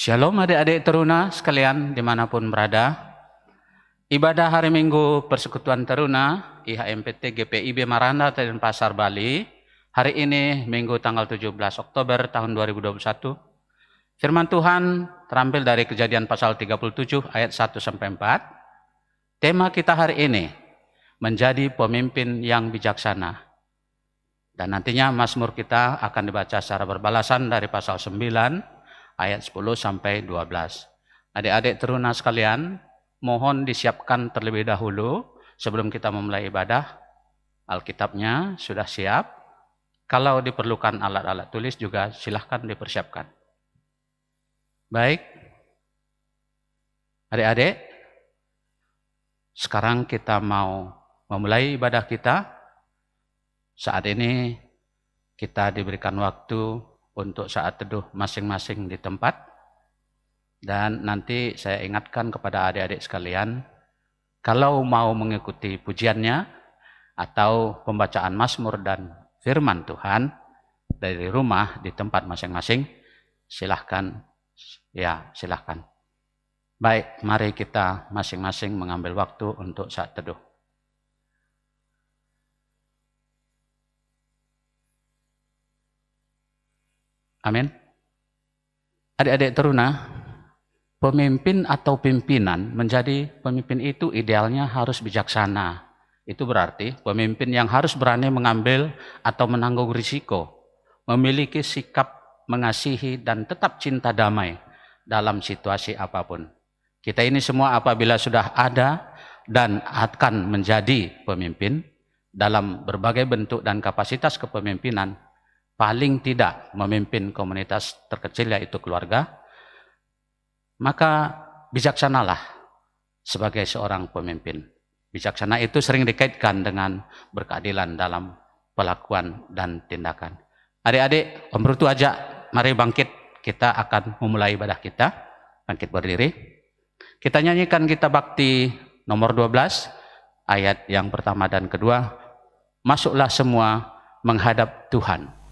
Shalom adik-adik teruna sekalian dimanapun berada. Ibadah hari Minggu Persekutuan Teruna IHMPT GPIB Maranda Denpasar Bali. Hari ini Minggu tanggal 17 Oktober tahun 2021. Firman Tuhan terambil dari Kejadian pasal 37 ayat 1-4. Tema kita hari ini menjadi pemimpin yang bijaksana. Dan nantinya Mazmur kita akan dibaca secara berbalasan dari pasal 9 ayat 10-12. Adik-adik teruna sekalian, mohon disiapkan terlebih dahulu sebelum kita memulai ibadah. Alkitabnya sudah siap. Kalau diperlukan alat-alat tulis juga silahkan dipersiapkan. Baik, adik-adik, sekarang kita mau memulai ibadah kita. Saat ini kita diberikan waktu untuk saat teduh masing-masing di tempat. Dan nanti saya ingatkan kepada adik-adik sekalian, kalau mau mengikuti pujiannya atau pembacaan Mazmur dan firman Tuhan dari rumah di tempat masing-masing, silahkan. Baik, mari kita masing-masing mengambil waktu untuk saat teduh. Amin. Adik-adik teruna, pemimpin atau pimpinan menjadi pemimpin itu idealnya harus bijaksana. Itu berarti pemimpin yang harus berani mengambil atau menanggung risiko, memiliki sikap mengasihi dan tetap cinta damai dalam situasi apapun. Kita ini semua apabila sudah ada dan akan menjadi pemimpin dalam berbagai bentuk dan kapasitas kepemimpinan, paling tidak memimpin komunitas terkecil yaitu keluarga, maka bijaksanalah sebagai seorang pemimpin. Bijaksana itu sering dikaitkan dengan berkeadilan dalam pelakuan dan tindakan. Adik-adik, Om Brutu ajak, mari bangkit, kita akan memulai ibadah kita. Bangkit berdiri. Kita nyanyikan kitab bakti nomor 12, ayat yang pertama dan kedua. Masuklah semua menghadap Tuhan.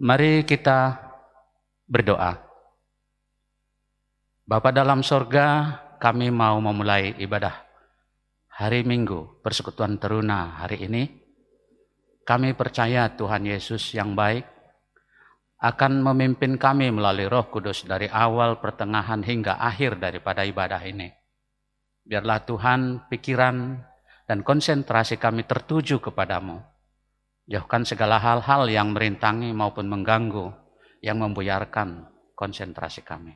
Mari kita berdoa. Bapa dalam sorga, kami mau memulai ibadah hari Minggu Persekutuan Teruna hari ini. Kami percaya Tuhan Yesus yang baik akan memimpin kami melalui Roh Kudus dari awal, pertengahan hingga akhir daripada ibadah ini. Biarlah Tuhan pikiran dan konsentrasi kami tertuju kepadamu. Jauhkan segala hal-hal yang merintangi maupun mengganggu, yang membuyarkan konsentrasi kami.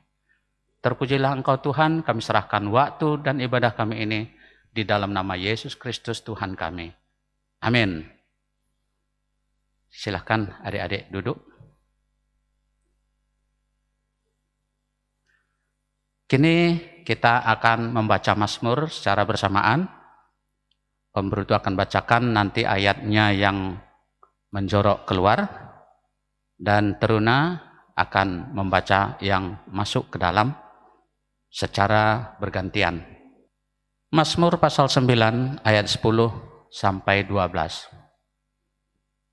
Terpujilah Engkau Tuhan, kami serahkan waktu dan ibadah kami ini di dalam nama Yesus Kristus Tuhan kami. Amin. Silahkan adik-adik duduk. Kini kita akan membaca Mazmur secara bersamaan. Om Brutu akan bacakan nanti ayatnya yang menjorok keluar dan teruna akan membaca yang masuk ke dalam secara bergantian. Mazmur pasal 9 ayat 10 sampai 12.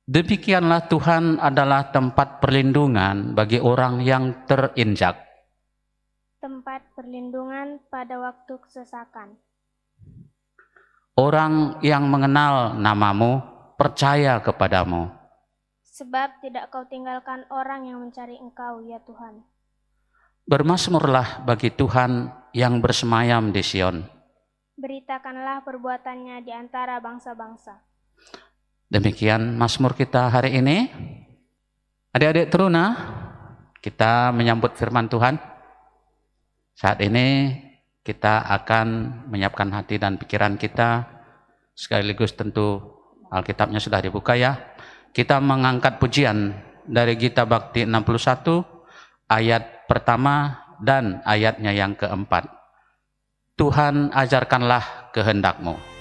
Demikianlah Tuhan adalah tempat perlindungan bagi orang yang terinjak. Tempat perlindungan pada waktu kesesakan. Orang yang mengenal namamu percaya kepadamu. Sebab tidak kau tinggalkan orang yang mencari Engkau, ya Tuhan. Bermasmurlah bagi Tuhan yang bersemayam di Sion. Beritakanlah perbuatannya di antara bangsa-bangsa. Demikian Mazmur kita hari ini. Adik-adik teruna, kita menyambut firman Tuhan. Saat ini kita akan menyiapkan hati dan pikiran kita, sekaligus tentu Alkitabnya sudah dibuka ya. Kita mengangkat pujian dari Gita Bakti 61, ayat pertama dan ayatnya yang keempat. Tuhan ajarkanlah kehendak-Mu.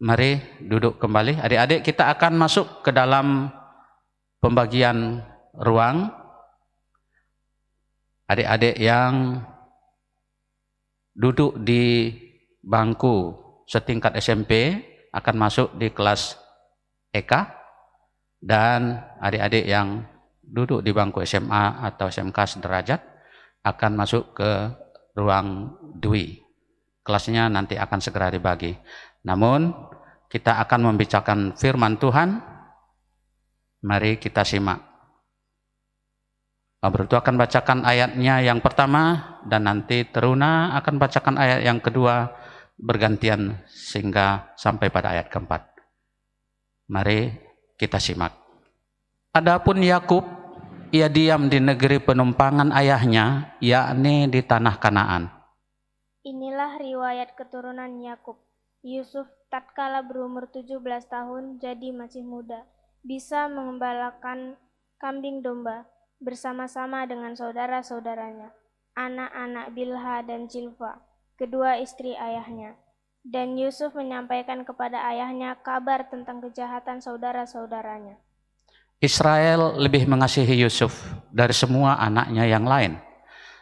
Mari duduk kembali. Adik-adik, kita akan masuk ke dalam pembagian ruang. Adik-adik yang duduk di bangku setingkat SMP akan masuk di kelas EK, dan adik-adik yang duduk di bangku SMA atau SMK sederajat akan masuk ke ruang Dwi. Kelasnya nanti akan segera dibagi. Namun kita akan membicarakan firman Tuhan. Mari kita simak. Bertu akan bacakan ayatnya yang pertama dan nanti teruna akan bacakan ayat yang kedua bergantian sehingga sampai pada ayat keempat. Mari kita simak. Adapun Yakub, ia diam di negeri penumpangan ayahnya, yakni di tanah Kanaan. Inilah riwayat keturunan Yakub. Yusuf tatkala berumur 17 tahun, jadi masih muda, bisa mengembalakan kambing domba bersama-sama dengan saudara-saudaranya, anak-anak Bilha dan Zilfa, kedua istri ayahnya. Dan Yusuf menyampaikan kepada ayahnya kabar tentang kejahatan saudara-saudaranya. Israel lebih mengasihi Yusuf dari semua anaknya yang lain,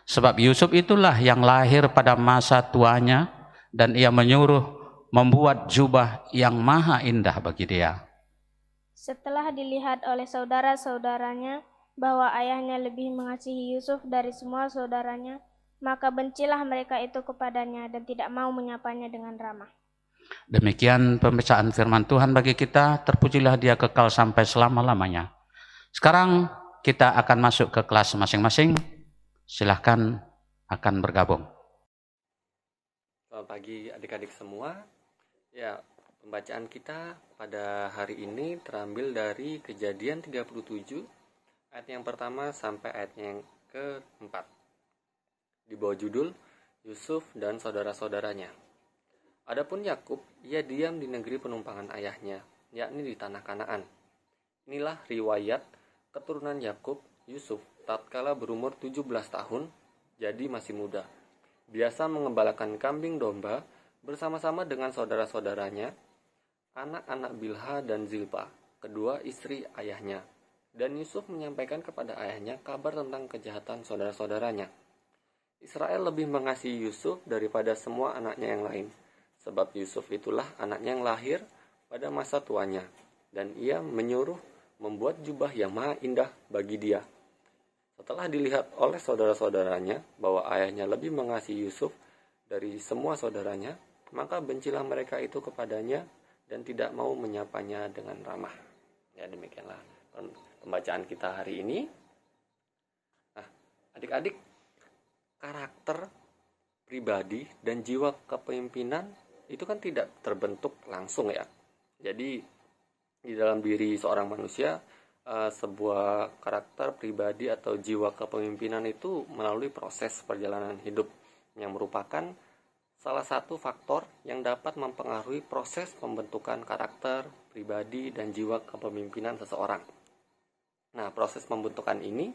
sebab Yusuf itulah yang lahir pada masa tuanya, dan ia menyuruh membuat jubah yang maha indah bagi dia. Setelah dilihat oleh saudara-saudaranya bahwa ayahnya lebih mengasihi Yusuf dari semua saudaranya, maka bencilah mereka itu kepadanya dan tidak mau menyapanya dengan ramah. Demikian pembacaan firman Tuhan bagi kita. Terpujilah dia kekal sampai selama-lamanya. Sekarang kita akan masuk ke kelas masing-masing. Silahkan akan bergabung. Selamat pagi adik-adik semua. Ya, pembacaan kita pada hari ini terambil dari Kejadian 37 ayat yang pertama sampai ayat yang keempat. Di bawah judul Yusuf dan saudara-saudaranya. Adapun Yakub, ia diam di negeri penumpangan ayahnya, yakni di tanah Kanaan. Inilah riwayat keturunan Yakub, Yusuf tatkala berumur 17 tahun, jadi masih muda. Biasa mengembalakan kambing domba bersama-sama dengan saudara-saudaranya, anak-anak Bilha dan Zilpa, kedua istri ayahnya. Dan Yusuf menyampaikan kepada ayahnya kabar tentang kejahatan saudara-saudaranya. Israel lebih mengasihi Yusuf daripada semua anaknya yang lain, sebab Yusuf itulah anaknya yang lahir pada masa tuanya, dan ia menyuruh membuat jubah yang maha indah bagi dia. Setelah dilihat oleh saudara-saudaranya bahwa ayahnya lebih mengasihi Yusuf dari semua saudaranya, maka bencilah mereka itu kepadanya dan tidak mau menyapanya dengan ramah. Ya, demikianlah pembacaan kita hari ini. Nah, adik-adik, karakter pribadi dan jiwa kepemimpinan itu kan tidak terbentuk langsung ya. Jadi di dalam diri seorang manusia, sebuah karakter pribadi atau jiwa kepemimpinan itu melalui proses perjalanan hidup yang merupakan salah satu faktor yang dapat mempengaruhi proses pembentukan karakter pribadi dan jiwa kepemimpinan seseorang. Nah, proses pembentukan ini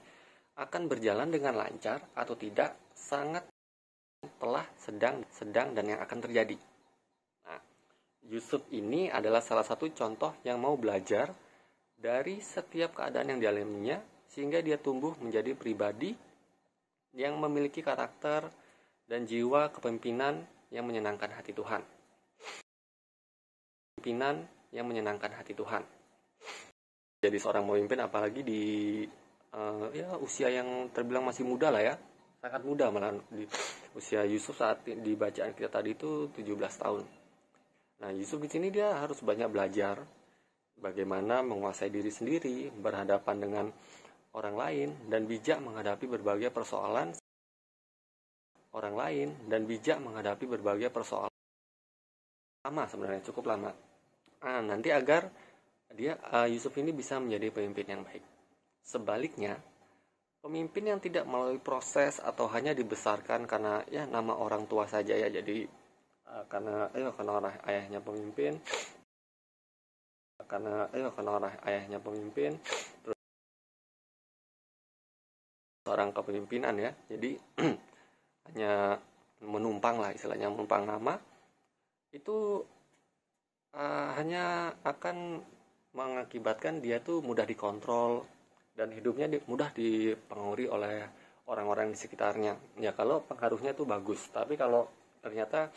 akan berjalan dengan lancar atau tidak sangat telah, sedang dan yang akan terjadi. Nah, Yusuf ini adalah salah satu contoh yang mau belajar dari setiap keadaan yang dialaminya sehingga dia tumbuh menjadi pribadi yang memiliki karakter dan jiwa kepemimpinan yang menyenangkan hati Tuhan. Kepemimpinan yang menyenangkan hati Tuhan. Jadi seorang pemimpin apalagi di usia yang terbilang masih muda lah ya, sangat muda malah di usia Yusuf saat di bacaan kita tadi itu 17 tahun. Nah, Yusuf di sini dia harus banyak belajar bagaimana menguasai diri sendiri, berhadapan dengan orang lain, dan bijak menghadapi berbagai persoalan lama, sebenarnya cukup lama. Nanti agar Yusuf ini bisa menjadi pemimpin yang baik. Sebaliknya, pemimpin yang tidak melalui proses atau hanya dibesarkan karena ya nama orang tua saja ya, jadi karena orang ayahnya pemimpin, terus seorang kepemimpinan ya, jadi hanya menumpang lah, istilahnya menumpang nama, itu hanya akan mengakibatkan dia tuh mudah dikontrol dan hidupnya mudah dipengaruhi oleh orang-orang di sekitarnya. Ya kalau pengaruhnya tuh bagus, tapi kalau ternyata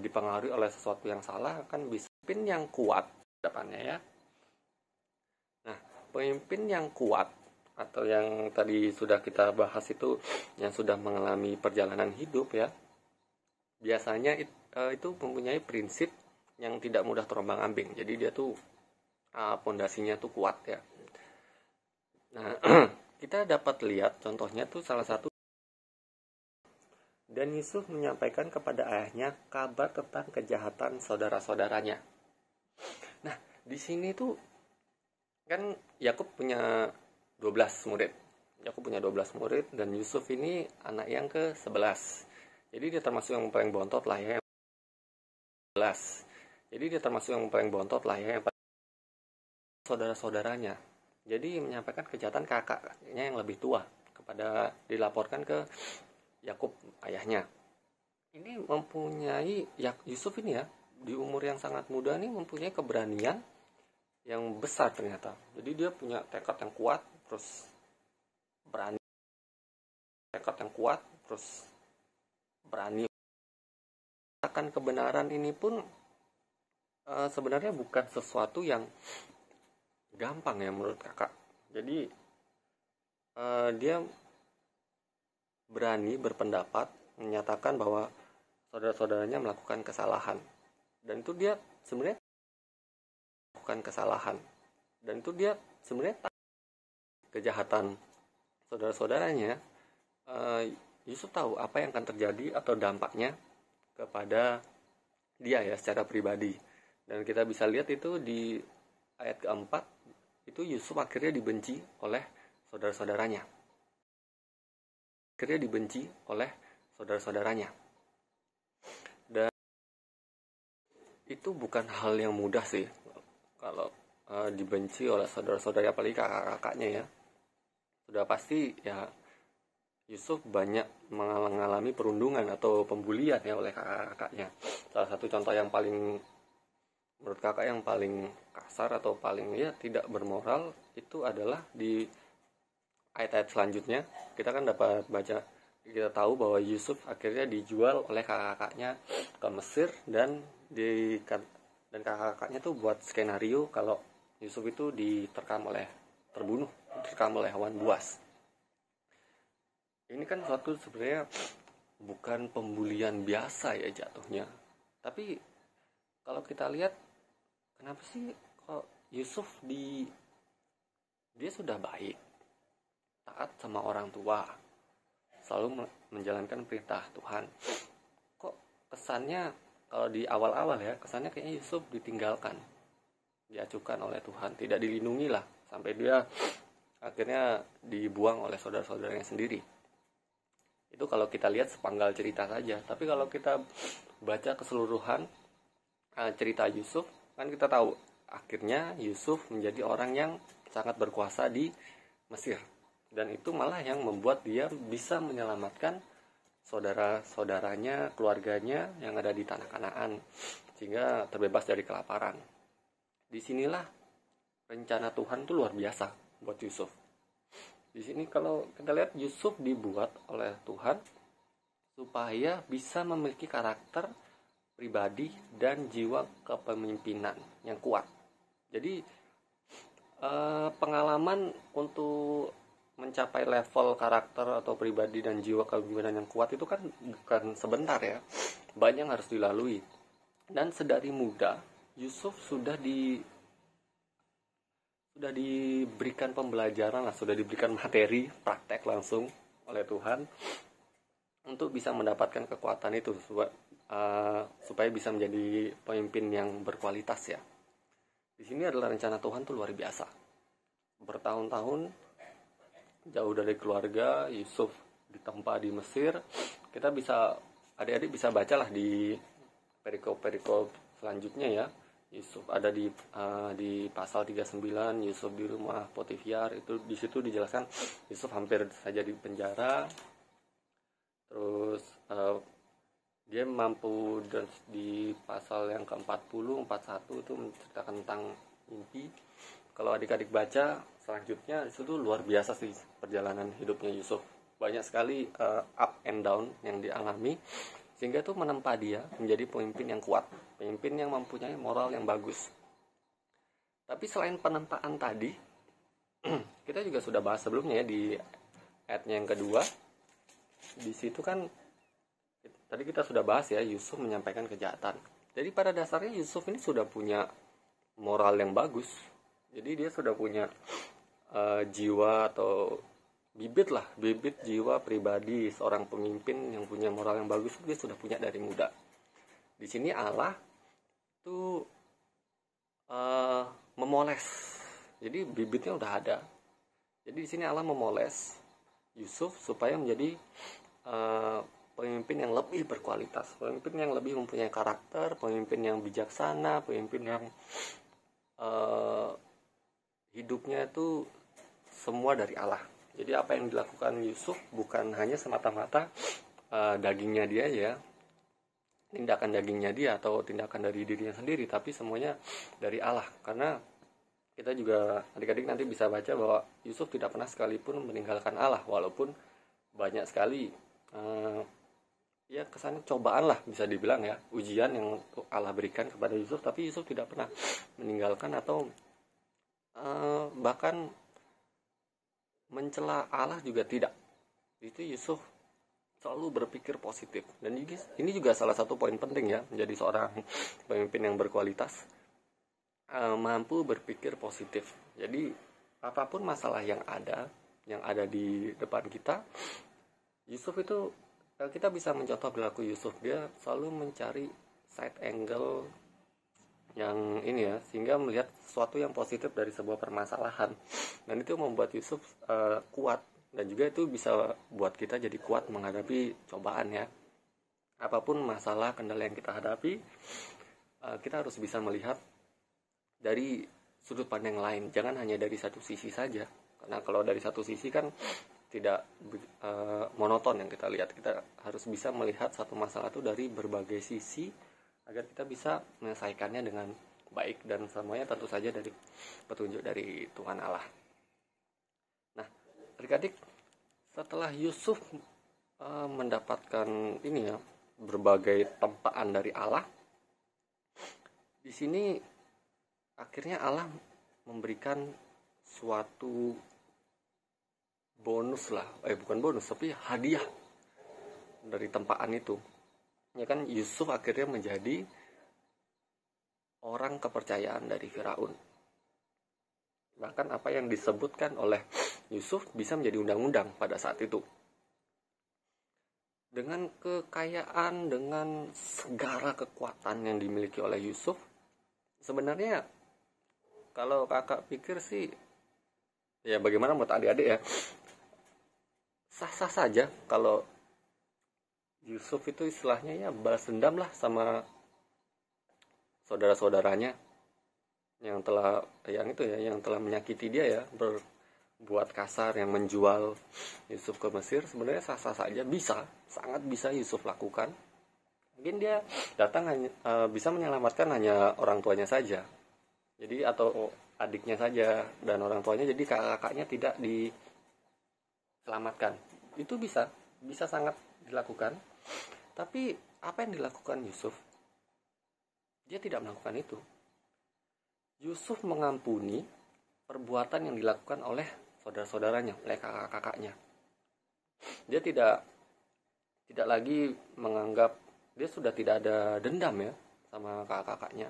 dipengaruhi oleh sesuatu yang salah, akan bisa pemimpin yang kuat depannya ya. Nah, pemimpin yang kuat atau yang tadi sudah kita bahas itu, yang sudah mengalami perjalanan hidup ya, biasanya itu mempunyai prinsip yang tidak mudah terombang-ambing. Jadi dia tuh pondasinya tuh kuat ya. Nah, kita dapat lihat contohnya tuh salah satu, dan Yusuf menyampaikan kepada ayahnya kabar tentang kejahatan saudara-saudaranya. Nah, di sini tuh kan Yakub punya 12 murid. Dan Yusuf ini anak yang ke-11. Jadi dia termasuk yang paling bontot lah ya. Saudara-saudaranya. Jadi menyampaikan kejahatan kakaknya yang lebih tua dilaporkan ke Yakub ayahnya. Ini mempunyai Yusuf ini ya, di umur yang sangat muda nih mempunyai keberanian yang besar ternyata. Jadi dia punya tekad yang kuat, terus berani. Akan kebenaran ini pun sebenarnya bukan sesuatu yang gampang ya menurut kakak. Jadi dia berani berpendapat, menyatakan bahwa saudara-saudaranya melakukan kesalahan, dan itu dia sebenarnya kejahatan saudara-saudaranya. Yusuf tahu apa yang akan terjadi atau dampaknya kepada dia ya secara pribadi, dan kita bisa lihat itu di ayat keempat, itu Yusuf akhirnya dibenci oleh saudara-saudaranya. Dan itu bukan hal yang mudah sih kalau dibenci oleh saudara-saudara, apalagi kakak-kakaknya ya. Sudah pasti ya Yusuf banyak mengalami perundungan atau pembulian ya oleh kakak-kakaknya. Salah satu contoh yang paling menurut kakak yang paling kasar atau paling ya tidak bermoral itu adalah di ayat-ayat selanjutnya. Kita kan dapat baca kita tahu bahwa Yusuf akhirnya dijual oleh kakak-kakaknya ke Mesir, dan kakak-kakaknya tuh buat skenario kalau Yusuf itu diterkam oleh hewan buas. Ini kan suatu sebenarnya bukan pembulian biasa ya jatuhnya. Tapi kalau kita lihat, kenapa sih kok Yusuf dia sudah baik, taat sama orang tua, selalu menjalankan perintah Tuhan. Kok kesannya kalau di awal-awal ya, kesannya kayaknya Yusuf ditinggalkan, diacuhkan oleh Tuhan, tidak dilindungi lah, sampai dia akhirnya dibuang oleh saudara-saudaranya sendiri. Itu kalau kita lihat sepenggal cerita saja. Tapi kalau kita baca keseluruhan cerita Yusuf, kan kita tahu akhirnya Yusuf menjadi orang yang sangat berkuasa di Mesir. Dan itu malah yang membuat dia bisa menyelamatkan saudara-saudaranya, keluarganya yang ada di tanah Kanaan, sehingga terbebas dari kelaparan. Disinilah rencana Tuhan itu luar biasa buat Yusuf. Di sini kalau kita lihat, Yusuf dibuat oleh Tuhan supaya bisa memiliki karakter pribadi dan jiwa kepemimpinan yang kuat. Jadi pengalaman untuk mencapai level karakter atau pribadi dan jiwa kepemimpinan yang kuat itu kan bukan sebentar ya, banyak yang harus dilalui. Dan sedari muda Yusuf sudah diberikan pembelajaran lah, sudah diberikan materi praktek langsung oleh Tuhan untuk bisa mendapatkan kekuatan itu supaya bisa menjadi pemimpin yang berkualitas ya. Di sini adalah rencana Tuhan tuh luar biasa. Bertahun-tahun jauh dari keluarga, Yusuf ditempa di Mesir. Kita bisa, adik-adik bisa bacalah di perikop-perikop selanjutnya ya. Yusuf ada di pasal 39, Yusuf di rumah Potifar, itu di situ dijelaskan Yusuf hampir saja di penjara. Terus dia mampu, dan di pasal yang ke-40, 41 itu menceritakan tentang mimpi. Kalau adik-adik baca selanjutnya, itu tuh luar biasa sih perjalanan hidupnya Yusuf. Banyak sekali up and down yang dialami, sehingga itu menempa dia menjadi pemimpin yang kuat, pemimpin yang mempunyai moral yang bagus. Tapi selain penempaan tadi, kita juga sudah bahas sebelumnya ya, di ayatnya yang kedua. Di situ kan tadi kita sudah bahas ya, Yusuf menyampaikan kejahatan. Jadi pada dasarnya Yusuf ini sudah punya moral yang bagus. Jadi dia sudah punya jiwa atau bibit jiwa pribadi seorang pemimpin yang punya moral yang bagus, dia sudah punya dari muda. Di sini Allah tuh memoles. Jadi bibitnya udah ada. Jadi di sini Allah memoles Yusuf supaya menjadi pemimpin yang lebih berkualitas, pemimpin yang lebih mempunyai karakter, pemimpin yang bijaksana, pemimpin yang hidupnya itu semua dari Allah. Jadi apa yang dilakukan Yusuf bukan hanya semata-mata dagingnya dia ya, tindakan dagingnya dia atau tindakan dari dirinya sendiri, tapi semuanya dari Allah. Karena kita juga adik-adik nanti bisa baca bahwa Yusuf tidak pernah sekalipun meninggalkan Allah, walaupun banyak sekali ya kesannya cobaan lah bisa dibilang ya, ujian yang Allah berikan kepada Yusuf, tapi Yusuf tidak pernah meninggalkan atau bahkan mencela Allah juga tidak. Itu Yusuf selalu berpikir positif. Dan ini juga salah satu poin penting ya, menjadi seorang pemimpin yang berkualitas, mampu berpikir positif. Jadi apapun masalah yang ada di depan kita, Yusuf itu, kita bisa mencontoh perilaku Yusuf. Dia selalu mencari side angle yang ini ya, sehingga melihat sesuatu yang positif dari sebuah permasalahan. Dan itu membuat Yusuf kuat, dan juga itu bisa buat kita jadi kuat menghadapi cobaan ya. Apapun masalah, kendala yang kita hadapi, kita harus bisa melihat dari sudut pandang lain, jangan hanya dari satu sisi saja. Karena kalau dari satu sisi kan tidak monoton yang kita lihat. Kita harus bisa melihat satu masalah itu dari berbagai sisi, agar kita bisa menyelesaikannya dengan baik, dan semuanya tentu saja dari petunjuk dari Tuhan Allah. Nah, adik-adik, setelah Yusuf mendapatkan ini ya, berbagai tempaan dari Allah. Di sini akhirnya Allah memberikan suatu bonus lah, bukan bonus tapi hadiah dari tempaan itu. Ya kan, Yusuf akhirnya menjadi orang kepercayaan dari Firaun. Bahkan apa yang disebutkan oleh Yusuf bisa menjadi undang-undang pada saat itu. Dengan kekayaan, dengan segala kekuatan yang dimiliki oleh Yusuf, sebenarnya kalau kakak pikir sih, ya bagaimana menurut adik-adik ya, sah-sah saja kalau Yusuf itu istilahnya ya balas dendam lah sama saudara-saudaranya yang telah menyakiti dia ya, berbuat kasar, yang menjual Yusuf ke Mesir. Sebenarnya sah-sah saja, sangat bisa Yusuf lakukan. Mungkin dia datang hanya bisa menyelamatkan hanya orang tuanya saja, jadi atau adiknya saja, dan orang tuanya, jadi kakaknya tidak diselamatkan. Itu bisa sangat dilakukan. Tapi apa yang dilakukan Yusuf? Dia tidak melakukan itu. Yusuf mengampuni perbuatan yang dilakukan oleh saudara-saudaranya, oleh kakak-kakaknya. Dia tidak lagi menganggap, dia sudah tidak ada dendam ya sama kakak-kakaknya.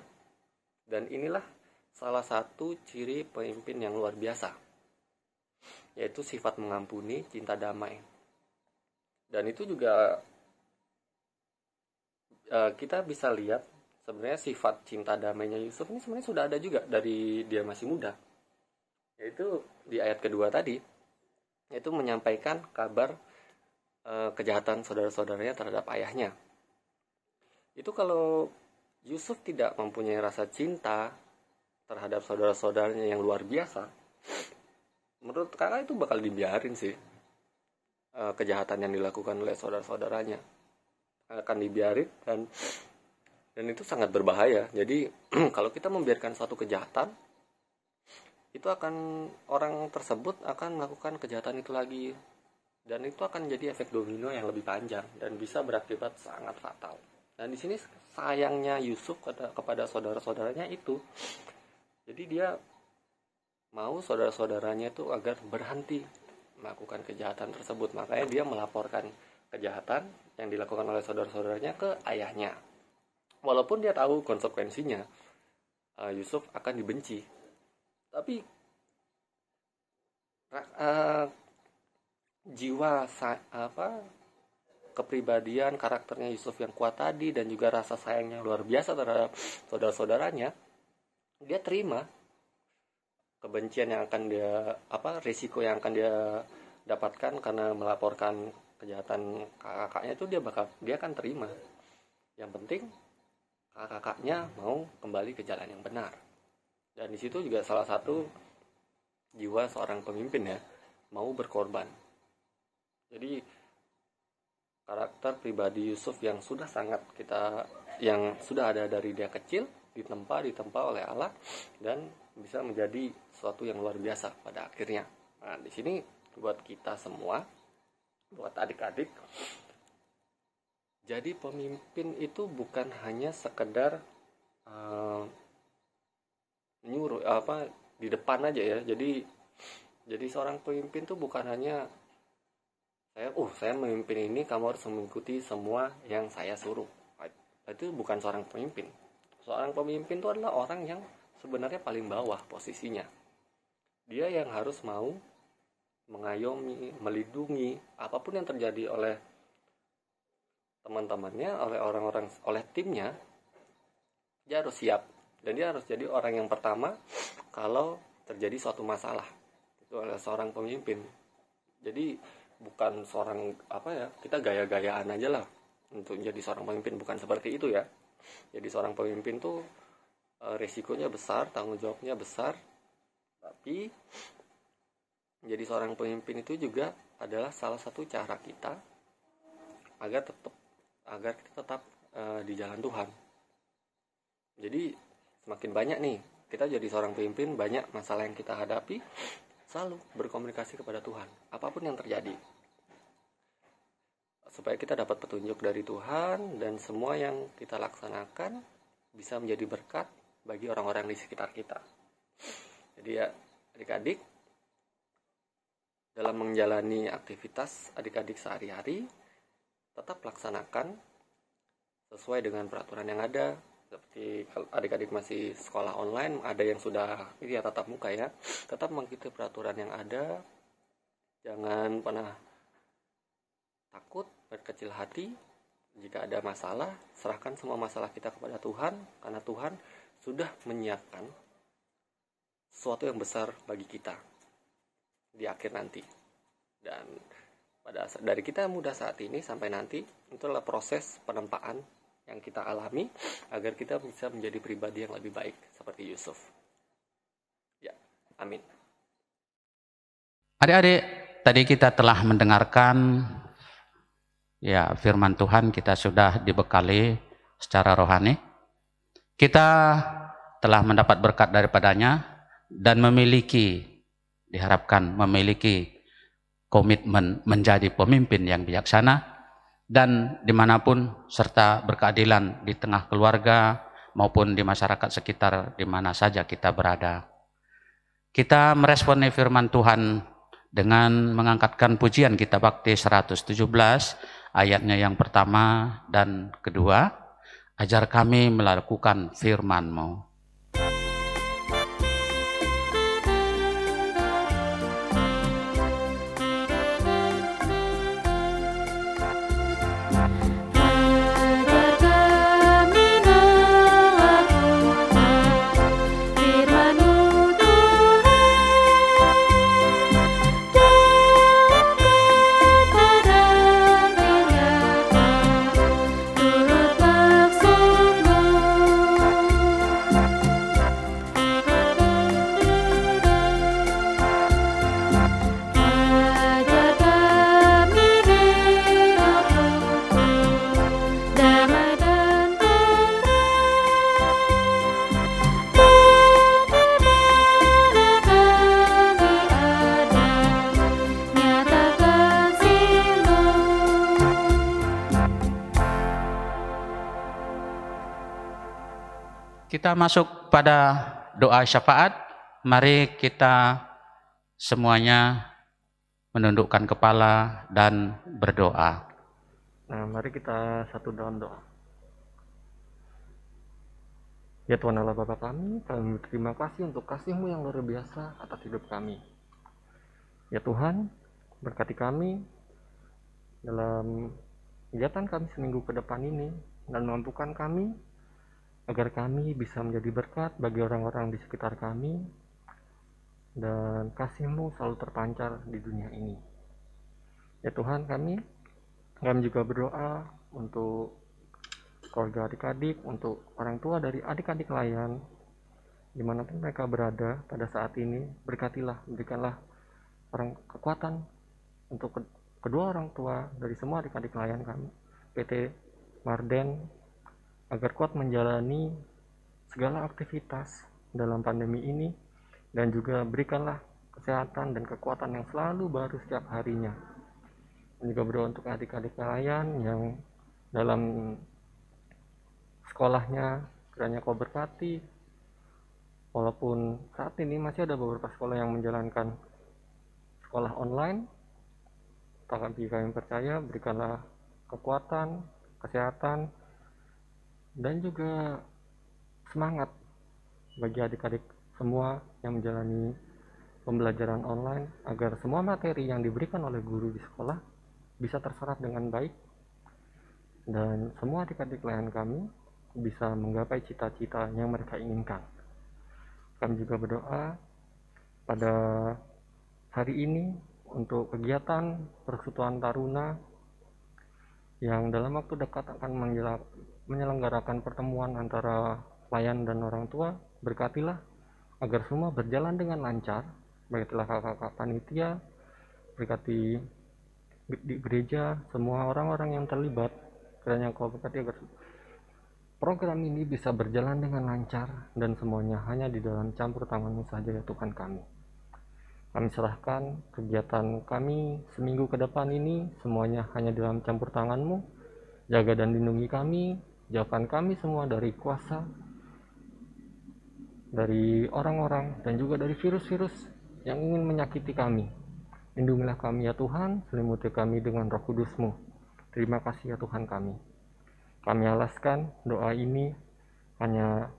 Dan inilah salah satu ciri pemimpin yang luar biasa, yaitu sifat mengampuni, cinta damai. Dan itu juga kita bisa lihat sebenarnya sifat cinta damainya Yusuf ini sebenarnya sudah ada juga dari dia masih muda, yaitu di ayat kedua tadi, yaitu menyampaikan kabar kejahatan saudara-saudaranya terhadap ayahnya. Itu kalau Yusuf tidak mempunyai rasa cinta terhadap saudara-saudaranya yang luar biasa, menurut kakak itu bakal dibiarin sih, kejahatan yang dilakukan oleh saudara-saudaranya akan dibiarin, dan itu sangat berbahaya. Jadi kalau kita membiarkan suatu kejahatan, itu akan, orang tersebut akan melakukan kejahatan itu lagi, dan itu akan jadi efek domino yang lebih panjang dan bisa berakibat sangat fatal. Dan di sini sayangnya Yusuf kepada saudara-saudaranya itu, jadi dia mau saudara-saudaranya itu agar berhenti melakukan kejahatan tersebut. Makanya dia melaporkan kejahatan yang dilakukan oleh saudara-saudaranya ke ayahnya. Walaupun dia tahu konsekuensinya, Yusuf akan dibenci. Tapi kepribadian, karakternya Yusuf yang kuat tadi, dan juga rasa sayang yang luar biasa terhadap saudara-saudaranya, dia terima kebencian yang akan risiko yang akan dia dapatkan karena melaporkan kejahatan kakaknya itu, dia akan terima. Yang penting kakaknya mau kembali ke jalan yang benar. Dan di situ juga salah satu jiwa seorang pemimpin ya, mau berkorban. Jadi karakter pribadi Yusuf yang sudah ada dari dia kecil, ditempa oleh Allah, dan bisa menjadi sesuatu yang luar biasa pada akhirnya. Nah, di sini buat kita semua, buat adik-adik, jadi pemimpin itu bukan hanya sekedar nyuruh di depan aja ya. Jadi seorang pemimpin itu bukan hanya saya memimpin ini, kamu harus mengikuti semua yang saya suruh. Itu bukan seorang pemimpin. Seorang pemimpin itu adalah orang yang sebenarnya paling bawah posisinya. Dia yang harus mau mengayomi, melindungi apapun yang terjadi oleh teman-temannya, oleh orang-orang, oleh timnya. Dia harus siap, dan dia harus jadi orang yang pertama kalau terjadi suatu masalah. Itu adalah seorang pemimpin. Jadi bukan seorang kita gaya-gayaan aja lah untuk jadi seorang pemimpin, bukan seperti itu ya. Jadi seorang pemimpin tuh resikonya besar, tanggung jawabnya besar. Tapi menjadi seorang pemimpin itu juga adalah salah satu cara kita agar kita tetap di jalan Tuhan. Jadi semakin banyak nih kita jadi seorang pemimpin, banyak masalah yang kita hadapi, selalu berkomunikasi kepada Tuhan apapun yang terjadi. supaya kita dapat petunjuk dari Tuhan dan semua yang kita laksanakan bisa menjadi berkat bagi orang-orang di sekitar kita. Jadi ya adik-adik, dalam menjalani aktivitas adik-adik sehari-hari, tetap laksanakan sesuai dengan peraturan yang ada. Seperti kalau adik-adik masih sekolah online, ada yang sudah tatap muka ya, tetap mengikuti peraturan yang ada. Jangan pernah takut, berkecil hati. Jika ada masalah, serahkan semua masalah kita kepada Tuhan, karena Tuhan sudah menyiapkan sesuatu yang besar bagi kita di akhir nanti. Dan dari kita muda saat ini sampai nanti, itulah proses penempaan yang kita alami agar kita bisa menjadi pribadi yang lebih baik seperti Yusuf. Ya, amin. Adik-adik, tadi kita telah mendengarkan ya firman Tuhan, kita sudah dibekali secara rohani. Kita telah mendapat berkat daripadanya dan diharapkan memiliki komitmen menjadi pemimpin yang bijaksana dan dimanapun, serta berkeadilan di tengah keluarga maupun di masyarakat sekitar di mana saja kita berada. Kita meresponi firman Tuhan dengan mengangkatkan pujian Kitab Bakti 117 ayatnya yang pertama dan kedua. Ajar kami melakukan firman-Mu. Kita masuk pada doa syafaat. Mari kita semuanya menundukkan kepala dan berdoa. Nah, mari kita satu dalam doa. Ya Tuhan Allah Bapa kami berterima kasih untuk kasih-Mu yang luar biasa atas hidup kami. Ya Tuhan, berkati kami dalam kegiatan kami seminggu ke depan ini dan mampukan kami agar kami bisa menjadi berkat bagi orang-orang di sekitar kami dan kasih-Mu selalu terpancar di dunia ini. Ya Tuhan, kami juga berdoa untuk keluarga adik-adik, untuk orang tua dari adik-adik layan dimanapun mereka berada pada saat ini. Berkatilah, berikanlah kekuatan untuk kedua orang tua dari semua adik-adik layan kami, PT Marden, agar kuat menjalani segala aktivitas dalam pandemi ini, dan juga berikanlah kesehatan dan kekuatan yang selalu baru setiap harinya. Dan juga berdoa untuk adik-adik layan yang dalam sekolahnya, kiranya Kau berkati, walaupun saat ini masih ada beberapa sekolah yang menjalankan sekolah online, tapi kami percaya berikanlah kekuatan, kesehatan, dan juga semangat bagi adik-adik semua yang menjalani pembelajaran online, agar semua materi yang diberikan oleh guru di sekolah bisa terserap dengan baik, dan semua adik-adik layan kami bisa menggapai cita-cita yang mereka inginkan. Kami juga berdoa pada hari ini untuk kegiatan Persekutuan Taruna yang dalam waktu dekat akan menyelenggarakan pertemuan antara layan dan orang tua. Berkatilah agar semua berjalan dengan lancar. Berkatilah kakak-kakak panitia, berkati di gereja, semua orang-orang yang terlibat. Kiranya Kau berkati agar program ini bisa berjalan dengan lancar dan semuanya hanya di dalam campur tangan-Mu saja ya Tuhan kami. Kami serahkan kegiatan kami seminggu ke depan ini semuanya hanya dalam campur tangan-Mu. Jaga dan lindungi kami, jauhkan kami semua dari kuasa, dari orang-orang, dan juga dari virus-virus yang ingin menyakiti kami. Lindungilah kami ya Tuhan, selimuti kami dengan Roh Kudus-Mu. Terima kasih ya Tuhan kami. Kami alaskan doa ini hanya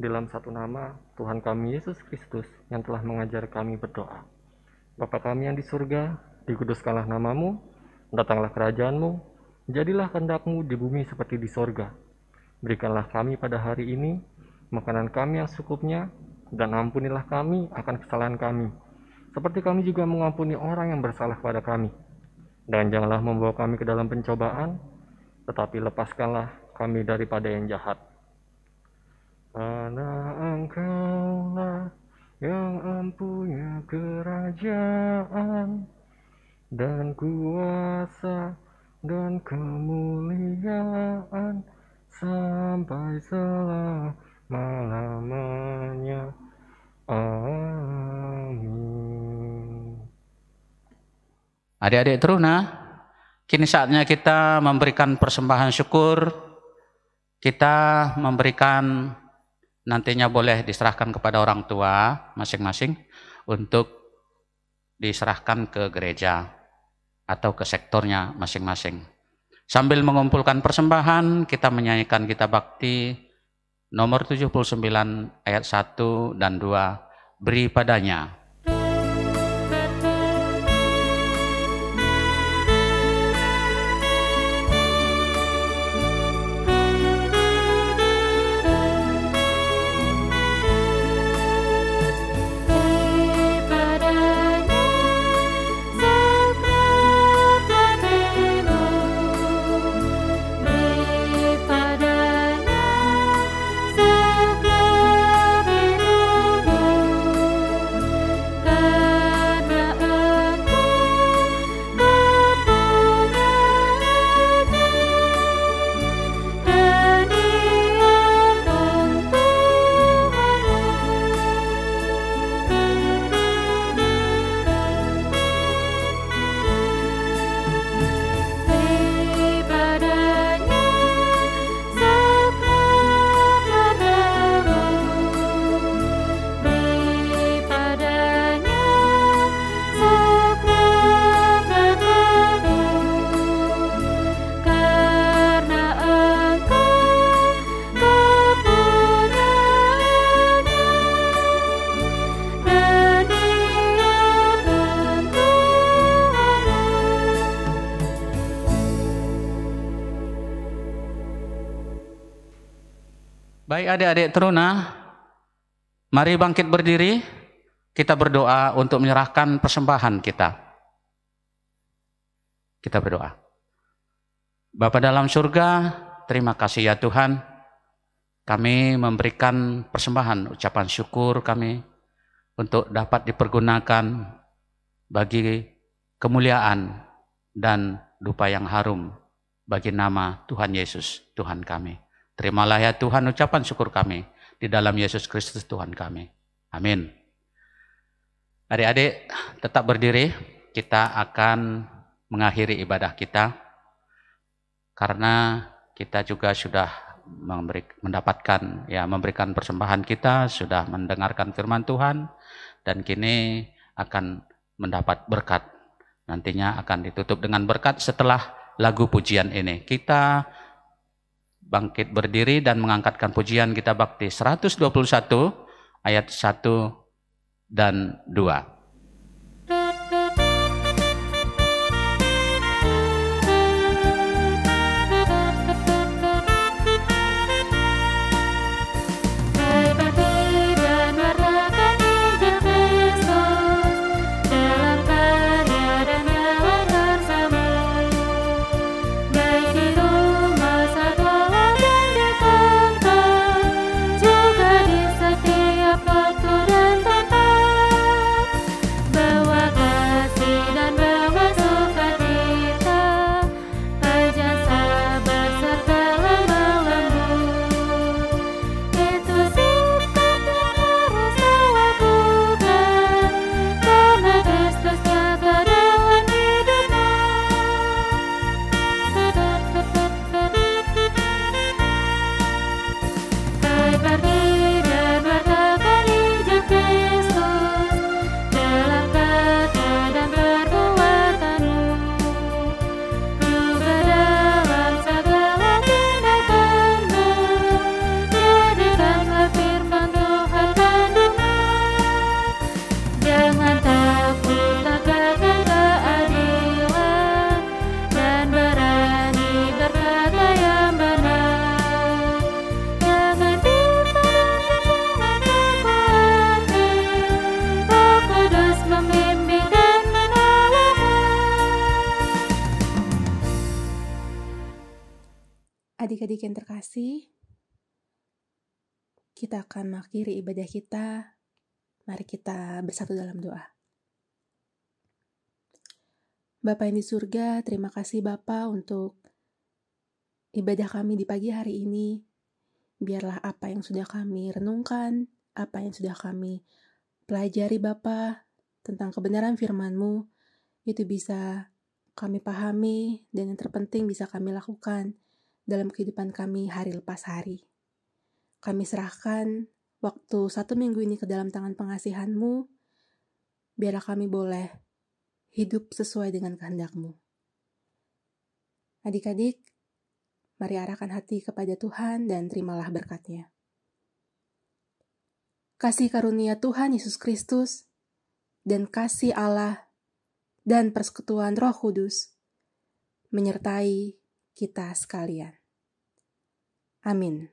dalam satu nama Tuhan kami Yesus Kristus yang telah mengajar kami berdoa. Bapa kami yang di surga, dikuduskanlah nama-Mu, datanglah kerajaan-Mu, jadilah kehendak-Mu di bumi seperti di sorga. Berikanlah kami pada hari ini makanan kami yang secukupnya, dan ampunilah kami akan kesalahan kami, seperti kami juga mengampuni orang yang bersalah kepada kami. Dan janganlah membawa kami ke dalam pencobaan, tetapi lepaskanlah kami daripada yang jahat. Karena Engkaulah yang empunya kerajaan dan kuasa dan kemuliaan sampai selama-lamanya. Amin. Adik-adik teruna, kini saatnya kita memberikan persembahan syukur. Kita memberikan, nantinya boleh diserahkan kepada orang tua masing-masing untuk diserahkan ke gereja atau ke sektornya masing-masing. Sambil mengumpulkan persembahan, kita menyanyikan kitab bakti nomor 79 ayat 1 dan 2, beri padanya. Baik adik-adik teruna, mari bangkit berdiri, kita berdoa untuk menyerahkan persembahan kita. Kita berdoa. Bapa dalam surga, terima kasih ya Tuhan, kami memberikan persembahan ucapan syukur kami untuk dapat dipergunakan bagi kemuliaan dan dupa yang harum bagi nama Tuhan Yesus, Tuhan kami. Terimalah ya Tuhan ucapan syukur kami di dalam Yesus Kristus Tuhan kami. Amin. Adik-adik tetap berdiri, kita akan mengakhiri ibadah kita karena kita juga sudah memberikan persembahan kita, sudah mendengarkan firman Tuhan dan kini akan mendapat berkat. Nantinya akan ditutup dengan berkat setelah lagu pujian ini. Kita bangkit berdiri dan mengangkatkan pujian kita bakti 121 ayat 1 dan 2. Adik-adik yang terkasih, kita akan mengakhiri ibadah kita. Mari kita bersatu dalam doa. Bapa yang di surga, terima kasih Bapa untuk ibadah kami di pagi hari ini. Biarlah apa yang sudah kami renungkan, apa yang sudah kami pelajari Bapa tentang kebenaran firman-Mu, itu bisa kami pahami dan yang terpenting bisa kami lakukan dalam kehidupan kami hari lepas hari. Kami serahkan waktu 1 minggu ini ke dalam tangan pengasihan-Mu, biarlah kami boleh hidup sesuai dengan kehendak-Mu. Adik-adik, mari arahkan hati kepada Tuhan dan terimalah berkat-Nya. Kasih karunia Tuhan Yesus Kristus dan kasih Allah dan persekutuan Roh Kudus menyertai kita sekalian. Amin.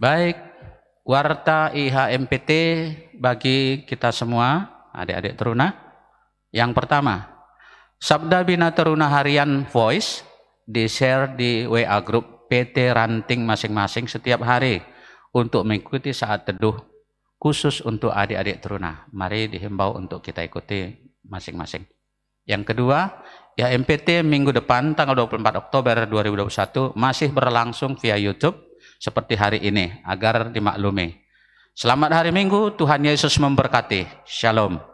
Baik, warta IHMPT bagi kita semua, adik-adik teruna. Yang pertama, Sabda Bina Teruna Harian Voice di-share di WA Group PT Ranting masing-masing setiap hari untuk mengikuti saat teduh khusus untuk adik-adik teruna. Mari dihimbau untuk kita ikuti masing-masing. Yang kedua, IHMPT minggu depan tanggal 24 Oktober 2021 masih berlangsung via YouTube seperti hari ini agar dimaklumi. Selamat hari Minggu, Tuhan Yesus memberkati. Shalom.